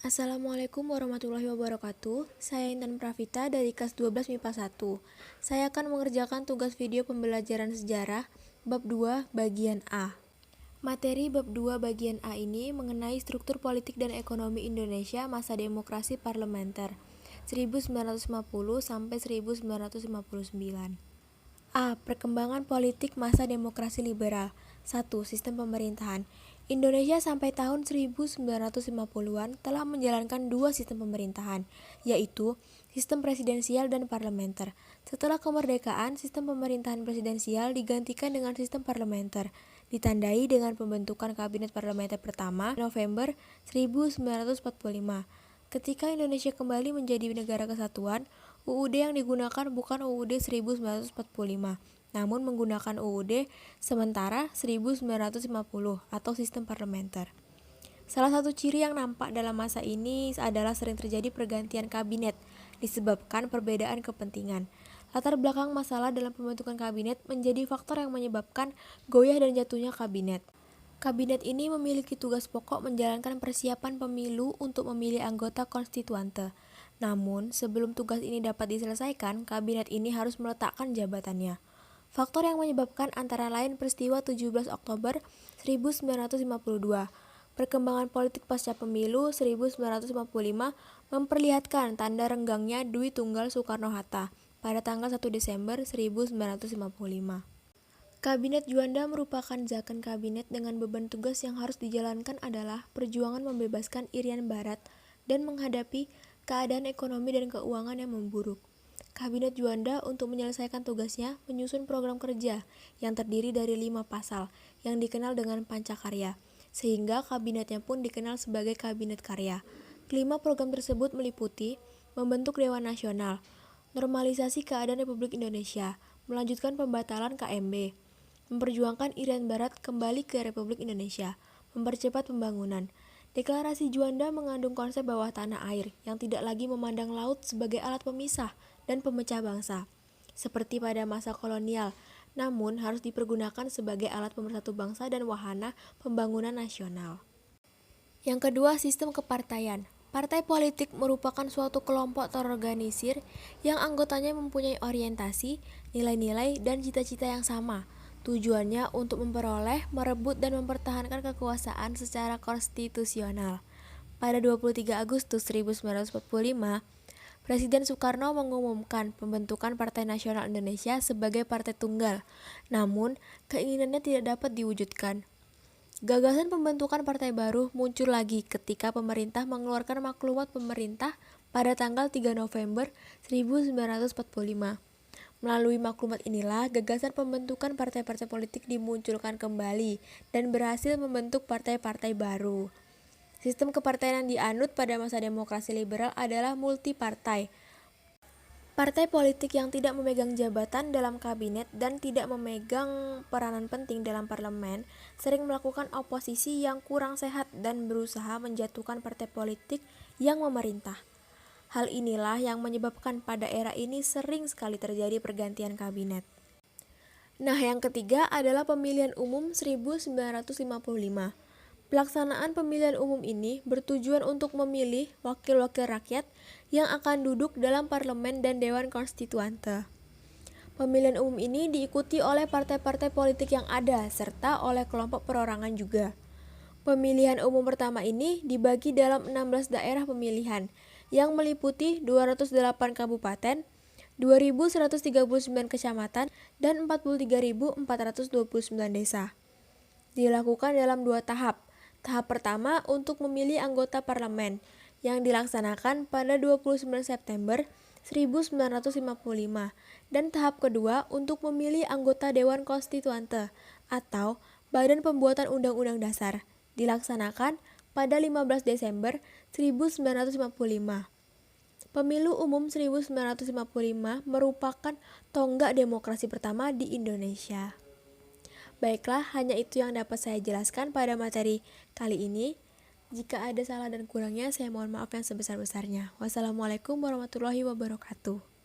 Assalamualaikum warahmatullahi wabarakatuh. Saya Intan Pravita dari kelas 12 MIPA 1. Saya akan mengerjakan tugas video pembelajaran sejarah bab 2 bagian A. Materi bab 2 bagian A ini mengenai struktur politik dan ekonomi Indonesia masa demokrasi parlementer 1950 sampai 1959. A. Perkembangan politik masa demokrasi liberal. 1. Sistem pemerintahan. Indonesia sampai tahun 1950-an telah menjalankan dua sistem pemerintahan, yaitu sistem presidensial dan parlementer. Setelah kemerdekaan, sistem pemerintahan presidensial digantikan dengan sistem parlementer, ditandai dengan pembentukan Kabinet Parlementer pertama November 1945. Ketika Indonesia kembali menjadi negara kesatuan, UUD yang digunakan bukan UUD 1945, namun menggunakan UUD sementara 1950 atau sistem parlementer. Salah satu ciri yang nampak dalam masa ini adalah sering terjadi pergantian kabinet disebabkan perbedaan kepentingan. Latar belakang masalah dalam pembentukan kabinet menjadi faktor yang menyebabkan goyah dan jatuhnya kabinet. Kabinet ini memiliki tugas pokok menjalankan persiapan pemilu untuk memilih anggota konstituante. Namun, sebelum tugas ini dapat diselesaikan, kabinet ini harus meletakkan jabatannya. Faktor yang menyebabkan antara lain peristiwa 17 Oktober 1952, perkembangan politik pasca pemilu 1955 memperlihatkan tanda renggangnya Dwi Tunggal Soekarno-Hatta pada tanggal 1 Desember 1955. Kabinet Juanda merupakan zakon kabinet dengan beban tugas yang harus dijalankan adalah perjuangan membebaskan Irian Barat dan menghadapi keadaan ekonomi dan keuangan yang memburuk. Kabinet Juanda untuk menyelesaikan tugasnya menyusun program kerja yang terdiri dari 5 pasal yang dikenal dengan Pancakarya, sehingga kabinetnya pun dikenal sebagai Kabinet Karya. Kelima program tersebut meliputi membentuk Dewan Nasional, normalisasi keadaan Republik Indonesia, melanjutkan pembatalan KMB, memperjuangkan Irian Barat kembali ke Republik Indonesia, mempercepat pembangunan. Deklarasi Juanda mengandung konsep bawah tanah air yang tidak lagi memandang laut sebagai alat pemisah dan pemecah bangsa, seperti pada masa kolonial, namun harus dipergunakan sebagai alat pemersatu bangsa dan wahana pembangunan nasional. Yang kedua, sistem kepartaian. Partai politik merupakan suatu kelompok terorganisir yang anggotanya mempunyai orientasi, nilai-nilai, dan cita-cita yang sama. Tujuannya untuk memperoleh, merebut, dan mempertahankan kekuasaan secara konstitusional. Pada 23 Agustus 1945, Presiden Soekarno mengumumkan pembentukan Partai Nasional Indonesia sebagai partai tunggal, namun keinginannya tidak dapat diwujudkan. Gagasan pembentukan partai baru muncul lagi ketika pemerintah mengeluarkan maklumat pemerintah pada tanggal 3 November 1945. Melalui maklumat inilah, gagasan pembentukan partai-partai politik dimunculkan kembali dan berhasil membentuk partai-partai baru. Sistem kepartaian yang dianut pada masa demokrasi liberal adalah multipartai. Partai politik yang tidak memegang jabatan dalam kabinet dan tidak memegang peranan penting dalam parlemen sering melakukan oposisi yang kurang sehat dan berusaha menjatuhkan partai politik yang memerintah. Hal inilah yang menyebabkan pada era ini sering sekali terjadi pergantian kabinet. Nah, yang ketiga adalah pemilihan umum 1955. Pelaksanaan pemilihan umum ini bertujuan untuk memilih wakil-wakil rakyat yang akan duduk dalam parlemen dan dewan konstituante. Pemilihan umum ini diikuti oleh partai-partai politik yang ada serta oleh kelompok perorangan juga. Pemilihan umum pertama ini dibagi dalam 16 daerah pemilihan yang meliputi 208 kabupaten, 2.139 kecamatan, dan 43.429 desa. Dilakukan dalam 2 tahap. Tahap pertama untuk memilih anggota parlemen yang dilaksanakan pada 29 September 1955 dan tahap kedua untuk memilih anggota Dewan Konstituante atau Badan Pembuatan Undang-Undang Dasar dilaksanakan pada 15 Desember 1955. Pemilu umum 1955 merupakan tonggak demokrasi pertama di Indonesia. Baiklah, hanya itu yang dapat saya jelaskan pada materi kali ini. Jika ada salah dan kurangnya, saya mohon maaf yang sebesar-besarnya. Wassalamualaikum warahmatullahi wabarakatuh.